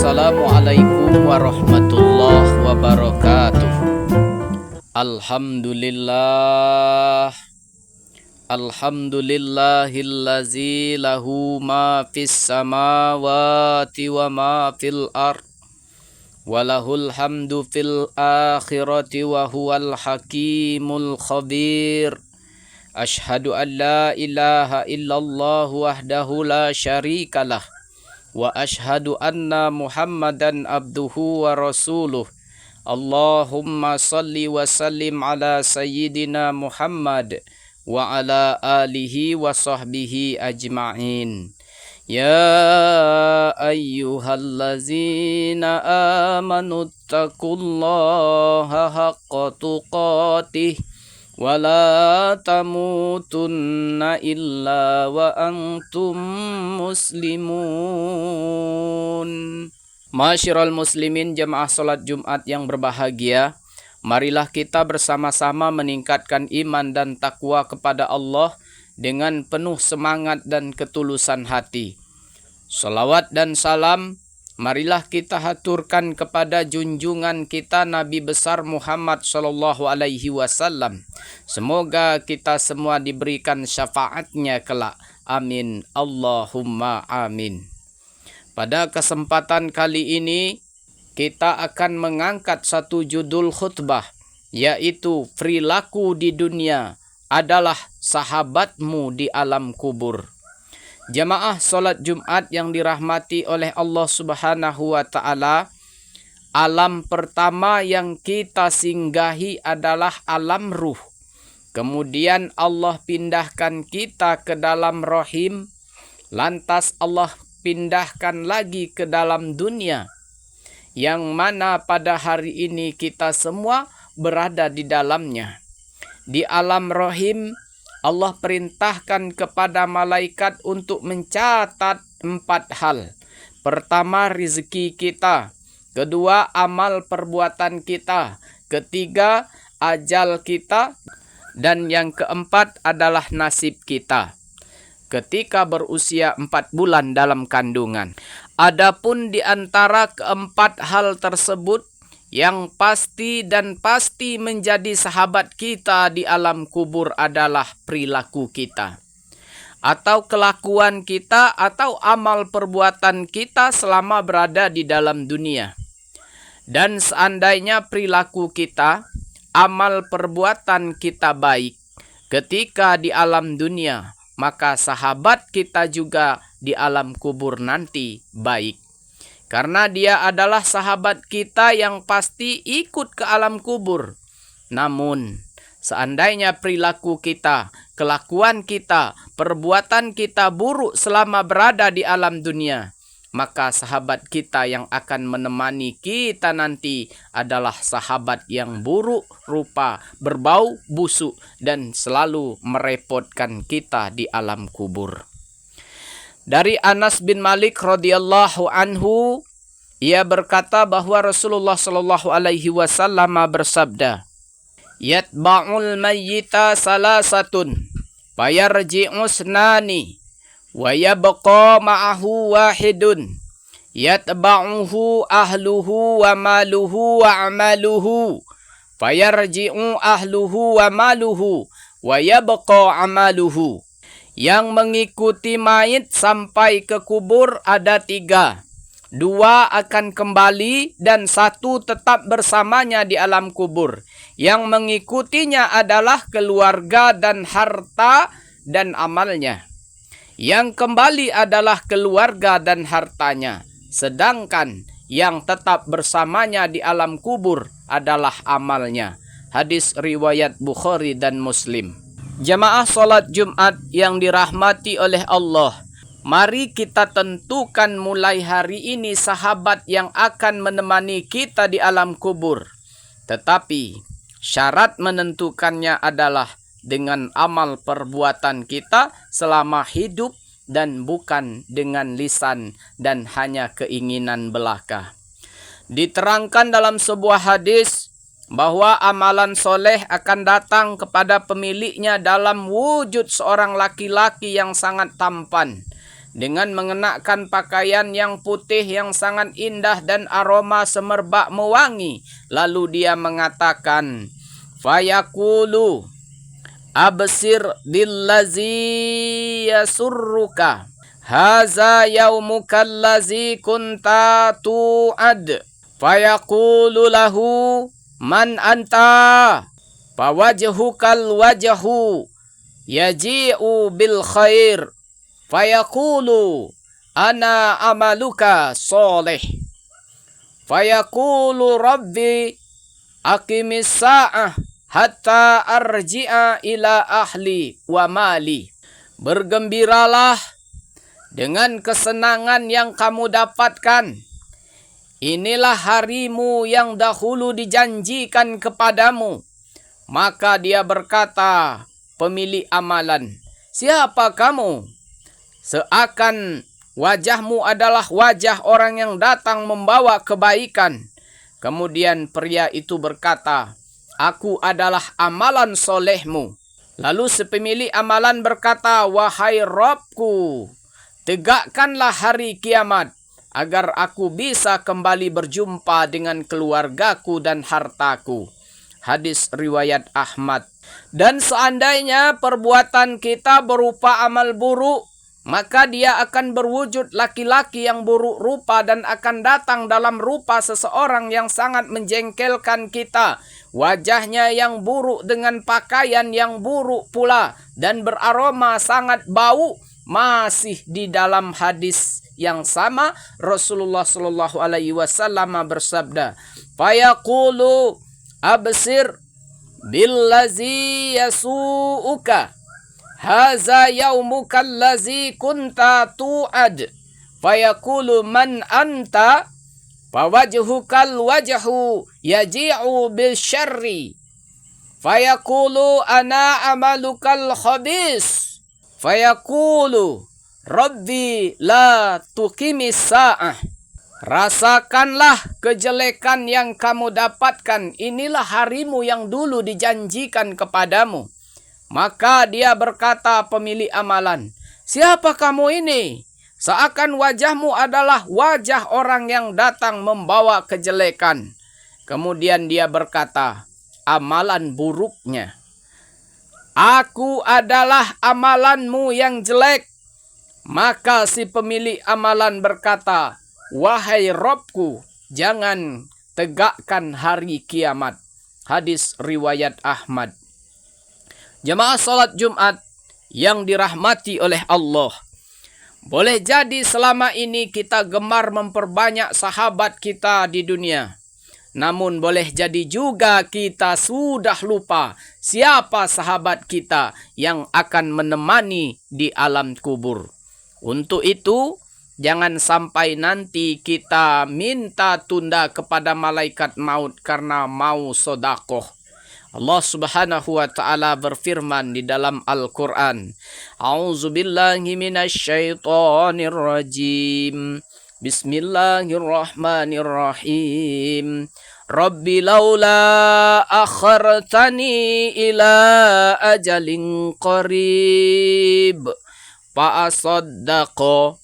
Assalamualaikum warahmatullahi wabarakatuh. Alhamdulillahillazi lahu ma fis samawati wa ma fil ard walahul hamdu fil akhirati wa huwal hakimul khabir. Ashhadu an la ilaha illallah wahdahu la syarikalah wa ashhadu anna Muhammadan abduhu wa rasuluh. Allahumma salli wa sallim ala sayyidina Muhammad wa ala alihi wa sahbihi ajma'in. Ya ayyuhallazina amanu taqullaha haqqa tuqatih wa la tamutunna illa wa antum muslimun. Masyiral muslimin, jemaah salat Jumat yang berbahagia, marilah kita bersama-sama meningkatkan iman dan takwa kepada Allah dengan penuh semangat dan ketulusan hati. Salawat dan salam marilah kita haturkan kepada junjungan kita Nabi besar Muhammad sallallahu alaihi wasallam. Semoga kita semua diberikan syafaatnya kelak. Amin. Allahumma amin. Pada kesempatan kali ini kita akan mengangkat satu judul khutbah, yaitu perilaku di dunia adalah sahabatmu di alam kubur. Jamaah salat Jumat yang dirahmati oleh Allah Subhanahu wa taala, alam pertama yang kita singgahi adalah alam ruh. Kemudian Allah pindahkan kita ke dalam rahim, lantas Allah pindahkan lagi ke dalam dunia, yang mana pada hari ini kita semua berada di dalamnya. Di alam rahim, Allah perintahkan kepada malaikat untuk mencatat 4 hal. Pertama, rezeki kita. Kedua, amal perbuatan kita. Ketiga, ajal kita. Dan yang keempat adalah nasib kita ketika berusia 4 bulan dalam kandungan. Adapun di antara keempat hal tersebut, yang pasti dan pasti menjadi sahabat kita di alam kubur adalah perilaku kita, atau kelakuan kita, atau amal perbuatan kita selama berada di dalam dunia. Dan seandainya perilaku kita, amal perbuatan kita baik ketika di alam dunia, maka sahabat kita juga di alam kubur nanti baik. Karena dia adalah sahabat kita yang pasti ikut ke alam kubur. Namun, seandainya perilaku kita, kelakuan kita, perbuatan kita buruk selama berada di alam dunia, maka sahabat kita yang akan menemani kita nanti adalah sahabat yang buruk rupa, berbau busuk, dan selalu merepotkan kita di alam kubur. Dari Anas bin Malik radhiyallahu anhu, ia berkata bahwa Rasulullah sallallahu alaihi wasallam bersabda, "Yatba'ul mayyita salasatun, fayarji'u snani, wa yabqa ma'ahu wahidun, yatba'uhu ahluhu wa maluhu wa amaluhu, fayarji'u ahluhu wa maluhu, wa yabqa amaluhu." Yang mengikuti mayit sampai ke kubur ada 3. 2 akan kembali dan 1 tetap bersamanya di alam kubur. Yang mengikutinya adalah keluarga dan harta dan amalnya. Yang kembali adalah keluarga dan hartanya. Sedangkan yang tetap bersamanya di alam kubur adalah amalnya. Hadis riwayat Bukhari dan Muslim. Jamaah salat Jumat yang dirahmati oleh Allah, mari kita tentukan mulai hari ini sahabat yang akan menemani kita di alam kubur. Tetapi syarat menentukannya adalah dengan amal perbuatan kita selama hidup dan bukan dengan lisan dan hanya keinginan belaka. Diterangkan dalam sebuah hadis bahwa amalan soleh akan datang kepada pemiliknya dalam wujud seorang laki-laki yang sangat tampan, dengan mengenakan pakaian yang putih yang sangat indah dan aroma semerbak mewangi. Lalu dia mengatakan, fayaqulu absir billazi yasurruka haza yaumuka allazi kunta tu'ad. Fayaqulu lahu man anta fawajhukal wajhu yaji'u bil khair. Fayaqulu ana amaluka soleh. Fayaqulu rabbi aqimis sa'ah hatta arji'a ila ahli wa mali. Bergembiralah dengan kesenangan yang kamu dapatkan. Inilah harimu yang dahulu dijanjikan kepadamu. Maka dia berkata, pemilik amalan, siapa kamu? Seakan wajahmu adalah wajah orang yang datang membawa kebaikan. Kemudian pria itu berkata, aku adalah amalan solehmu. Lalu sepemilik amalan berkata, wahai Rabbku, tegakkanlah hari kiamat, agar aku bisa kembali berjumpa dengan keluargaku dan hartaku. Hadis riwayat Ahmad. Dan seandainya perbuatan kita berupa amal buruk, maka dia akan berwujud laki-laki yang buruk rupa dan akan datang dalam rupa seseorang yang sangat menjengkelkan kita. Wajahnya yang buruk dengan pakaian yang buruk pula dan beraroma sangat bau. Masih di dalam hadis yang sama, Rasulullah Shallallahu Alaihi Wasallam bersabda, fayaqulu absir billazi yasu'uka haza yaumuka allazi kunta tu'ad. Fayaqulu man anta fawajhukal wajhu yaji'u bil syarri. Fayaqulu ana amalukal khabis. Fayaqulu rabbi la tuqimis sa'ah. Rasakanlah kejelekan yang kamu dapatkan. Inilah harimu yang dulu dijanjikan kepadamu. Maka dia berkata, pemilik amalan, siapa kamu ini? Seakan wajahmu adalah wajah orang yang datang membawa kejelekan. Kemudian dia berkata, amalan buruknya, aku adalah amalanmu yang jelek. Maka si pemilik amalan berkata, wahai Rabbku, jangan tegakkan hari kiamat. Hadis riwayat Ahmad. Jemaah salat Jumat yang dirahmati oleh Allah, boleh jadi selama ini kita gemar memperbanyak sahabat kita di dunia. Namun boleh jadi juga kita sudah lupa siapa sahabat kita yang akan menemani di alam kubur. Untuk itu, jangan sampai nanti kita minta tunda kepada malaikat maut karena mau sedekah. Allah Subhanahu wa taala berfirman di dalam Al-Qur'an, A'udzubillahi minasyaitonir rajim. Bismillahirrahmanirrahim. Rabbi laula akhartani ila ajalin qarib fa asaddaqa.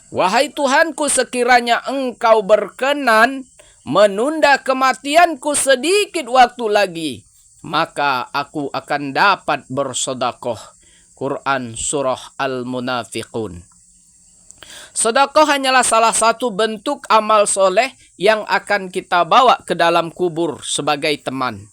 Wahai Tuhanku, sekiranya engkau berkenan menunda kematianku sedikit waktu lagi, maka aku akan dapat bersedekah. Quran Surah Al-Munafiqun. Sedekah hanyalah salah satu bentuk amal soleh yang akan kita bawa ke dalam kubur sebagai teman.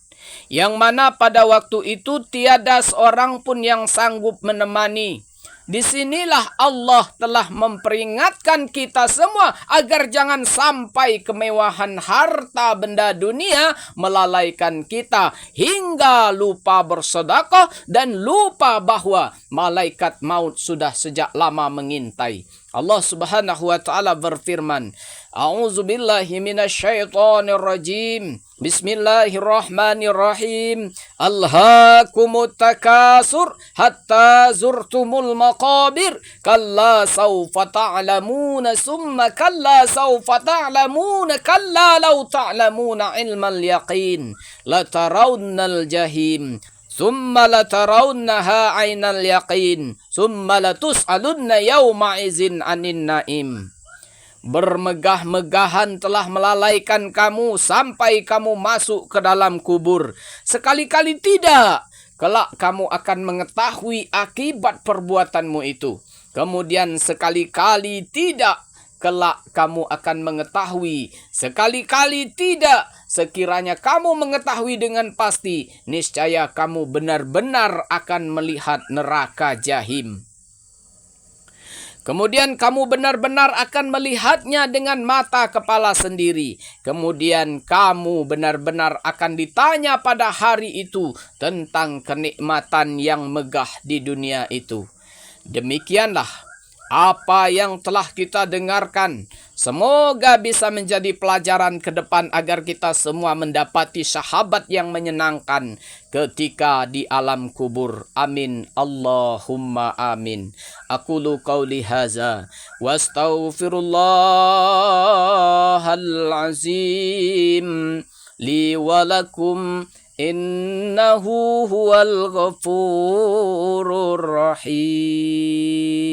Yang mana pada waktu itu tiada seorang pun yang sanggup menemani. Disinilah Allah telah memperingatkan kita semua agar jangan sampai kemewahan harta benda dunia melalaikan kita hingga lupa bersedekah dan lupa bahwa malaikat maut sudah sejak lama mengintai. Allah Subhanahu wa taala berfirman, A'udzubillahi minasyaitonir rajim. Bismillahirrahmanirrahim. Alhaakumut takasur hatta zurtumul maqabir. Kalla sawfa ta'lamuna summa kalla sawfa ta'lamuna kalla law ta'lamuna ilmal yaqin la tarawnal jahim Thumma latarawunnaha aynal yaqin. Thumma latus'alunna yawma izin anin naim. Bermegah-megahan telah melalaikan kamu sampai kamu masuk ke dalam kubur. Sekali-kali tidak. Kelak kamu akan mengetahui akibat perbuatanmu itu. Kemudian sekali-kali tidak. Kelak kamu akan mengetahui. Sekali-kali tidak. Sekiranya kamu mengetahui dengan pasti, niscaya kamu benar-benar akan melihat neraka jahim. Kemudian kamu benar-benar akan melihatnya dengan mata kepala sendiri. Kemudian kamu benar-benar akan ditanya pada hari itu tentang kenikmatan yang megah di dunia itu. Demikianlah apa yang telah kita dengarkan. Semoga bisa menjadi pelajaran ke depan agar kita semua mendapati sahabat yang menyenangkan ketika di alam kubur. Amin. Allahumma amin. Aqulu qawli haza wa astaghfirullahal azim li wa lakum innahu huwal ghafurur rahim.